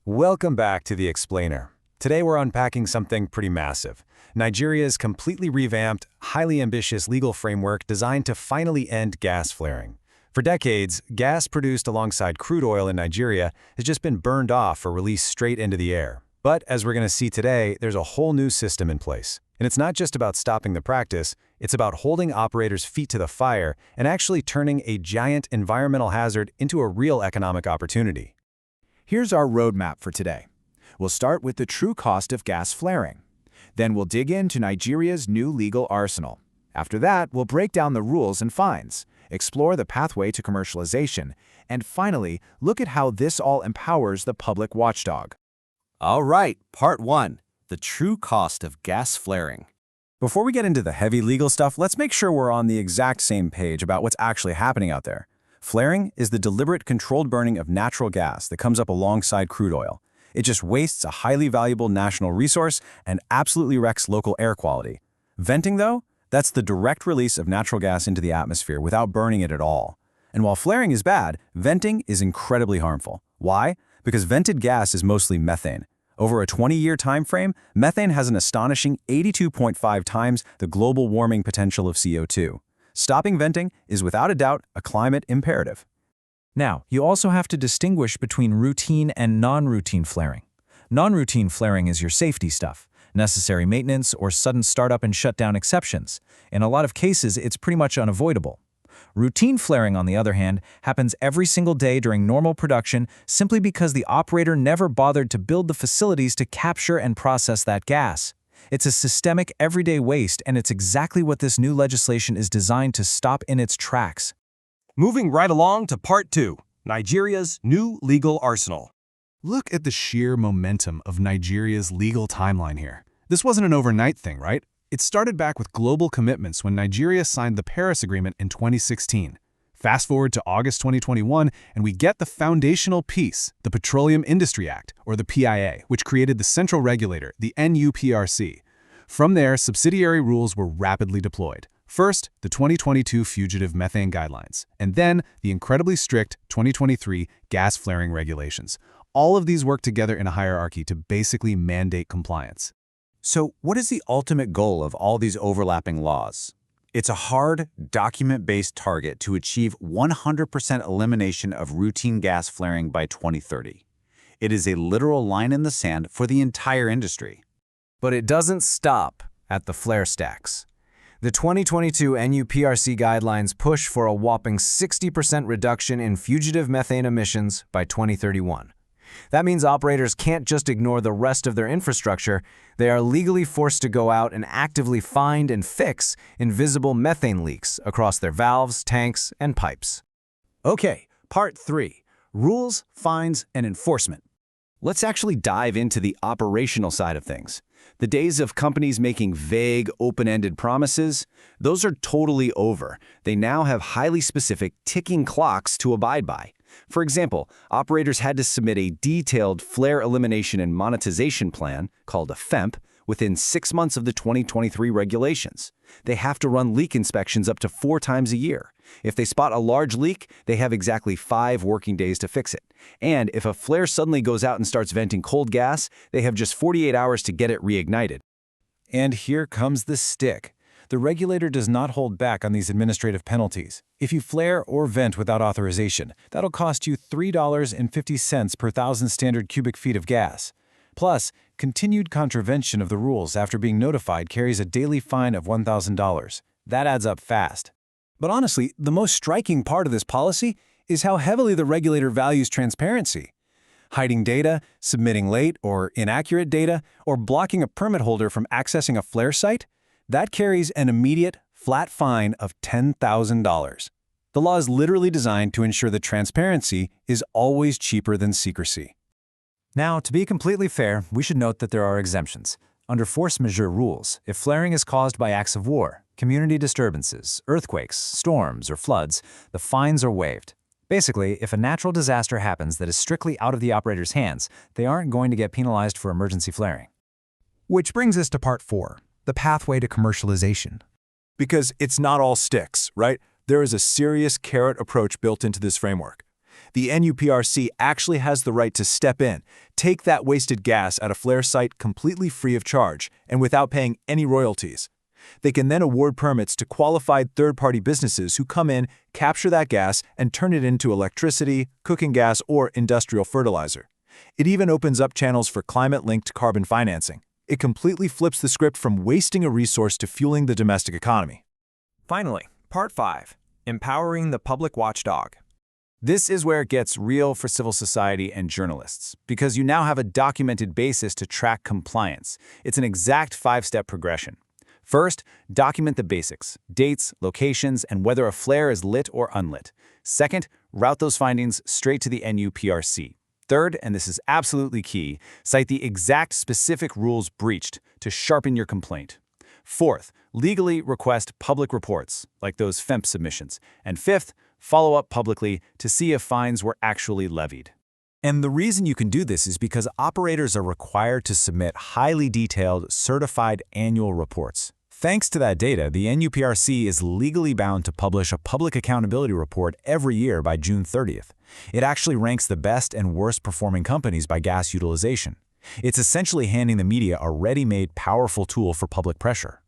Welcome back to The Explainer. Today we're unpacking something pretty massive. Nigeria's completely revamped, highly ambitious legal framework designed to finally end gas flaring. For decades, gas produced alongside crude oil in Nigeria has just been burned off or released straight into the air. But as we're going to see today, there's a whole new system in place. And it's not just about stopping the practice, it's about holding operators' feet to the fire and actually turning a giant environmental hazard into a real economic opportunity. Here's our roadmap for today. We'll start with the true cost of gas flaring. Then we'll dig into Nigeria's new legal arsenal. After that, we'll break down the rules and fines, explore the pathway to commercialization, and finally, look at how this all empowers the public watchdog. All right, Part 1, the true cost of gas flaring. Before we get into the heavy legal stuff, let's make sure we're on the exact same page about what's actually happening out there. Flaring is the deliberate, controlled burning of natural gas that comes up alongside crude oil. It just wastes a highly valuable national resource and absolutely wrecks local air quality. Venting, though, that's the direct release of natural gas into the atmosphere without burning it at all. And while flaring is bad, venting is incredibly harmful. Why? Because vented gas is mostly methane. Over a 20-year time frame, methane has an astonishing 82.5 times the global warming potential of CO2. Stopping venting is without a doubt a climate imperative. Now, you also have to distinguish between routine and non-routine flaring. Non-routine flaring is your safety stuff, necessary maintenance or sudden startup and shutdown exceptions. In a lot of cases, it's pretty much unavoidable. Routine flaring, on the other hand, happens every single day during normal production simply because the operator never bothered to build the facilities to capture and process that gas. It's a systemic, everyday waste, and it's exactly what this new legislation is designed to stop in its tracks. Moving right along to Part 2, Nigeria's new legal arsenal. Look at the sheer momentum of Nigeria's legal timeline here. This wasn't an overnight thing, right? It started back with global commitments when Nigeria signed the Paris Agreement in 2016. Fast forward to August 2021, and we get the foundational piece, the Petroleum Industry Act, or the PIA, which created the central regulator, the NUPRC. From there, subsidiary rules were rapidly deployed. First, the 2022 Fugitive Methane Guidelines, and then the incredibly strict 2023 gas flaring regulations. All of these work together in a hierarchy to basically mandate compliance. So, what is the ultimate goal of all these overlapping laws? It's a hard, document-based target to achieve 100% elimination of routine gas flaring by 2030. It is a literal line in the sand for the entire industry. But it doesn't stop at the flare stacks. The 2022 NUPRC guidelines push for a whopping 60% reduction in fugitive methane emissions by 2031. That means operators can't just ignore the rest of their infrastructure. They are legally forced to go out and actively find and fix invisible methane leaks across their valves, tanks, and pipes. Okay, Part 3, rules, fines, and enforcement. Let's actually dive into the operational side of things. The days of companies making vague, open-ended promises, those are totally over. They now have highly specific, ticking clocks to abide by. For example, operators had to submit a detailed flare elimination and monetization plan, called a FEMP, within 6 months of the 2023 regulations. They have to run leak inspections up to 4 times a year. If they spot a large leak, they have exactly 5 working days to fix it. And if a flare suddenly goes out and starts venting cold gas, they have just 48 hours to get it reignited. And here comes the stick. The regulator does not hold back on these administrative penalties. If you flare or vent without authorization, that'll cost you $3.50 per 1,000 standard cubic feet of gas. Plus, continued contravention of the rules after being notified carries a daily fine of $1,000. That adds up fast. But honestly, the most striking part of this policy is how heavily the regulator values transparency. Hiding data, submitting late or inaccurate data, or blocking a permit holder from accessing a flare site, that carries an immediate, flat fine of $10,000. The law is literally designed to ensure that transparency is always cheaper than secrecy. Now, to be completely fair, we should note that there are exemptions. Under force majeure rules, if flaring is caused by acts of war, community disturbances, earthquakes, storms, or floods, the fines are waived. Basically, if a natural disaster happens that is strictly out of the operator's hands, they aren't going to get penalized for emergency flaring. Which brings us to Part 4, the pathway to commercialization. Because it's not all sticks, right? There is a serious carrot approach built into this framework. The NUPRC actually has the right to step in, take that wasted gas at a flare site completely free of charge and without paying any royalties. They can then award permits to qualified third-party businesses who come in, capture that gas, and turn it into electricity, cooking gas, or industrial fertilizer. It even opens up channels for climate-linked carbon financing. It completely flips the script from wasting a resource to fueling the domestic economy. Finally, Part 5. Empowering the public watchdog. This is where it gets real for civil society and journalists, because you now have a documented basis to track compliance. It's an exact 5-step progression. First, document the basics: dates, locations, and whether a flare is lit or unlit. Second, route those findings straight to the NUPRC. Third, and this is absolutely key, cite the exact specific rules breached to sharpen your complaint. Fourth, legally request public reports, like those FEMP submissions. And fifth, follow up publicly to see if fines were actually levied. And the reason you can do this is because operators are required to submit highly detailed, certified annual reports. Thanks to that data, the NUPRC is legally bound to publish a public accountability report every year by June 30th. It actually ranks the best and worst performing companies by gas utilization. It's essentially handing the media a ready-made, powerful tool for public pressure.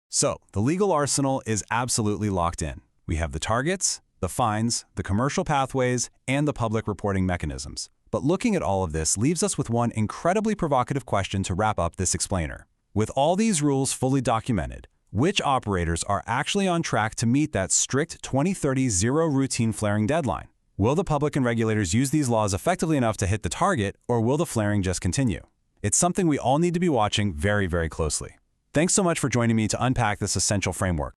So, the legal arsenal is absolutely locked in. We have the targets, the fines, the commercial pathways, and the public reporting mechanisms. But looking at all of this leaves us with one incredibly provocative question to wrap up this explainer. With all these rules fully documented, which operators are actually on track to meet that strict 2030 zero routine flaring deadline? Will the public and regulators use these laws effectively enough to hit the target, or will the flaring just continue? It's something we all need to be watching very, very closely. Thanks so much for joining me to unpack this essential framework.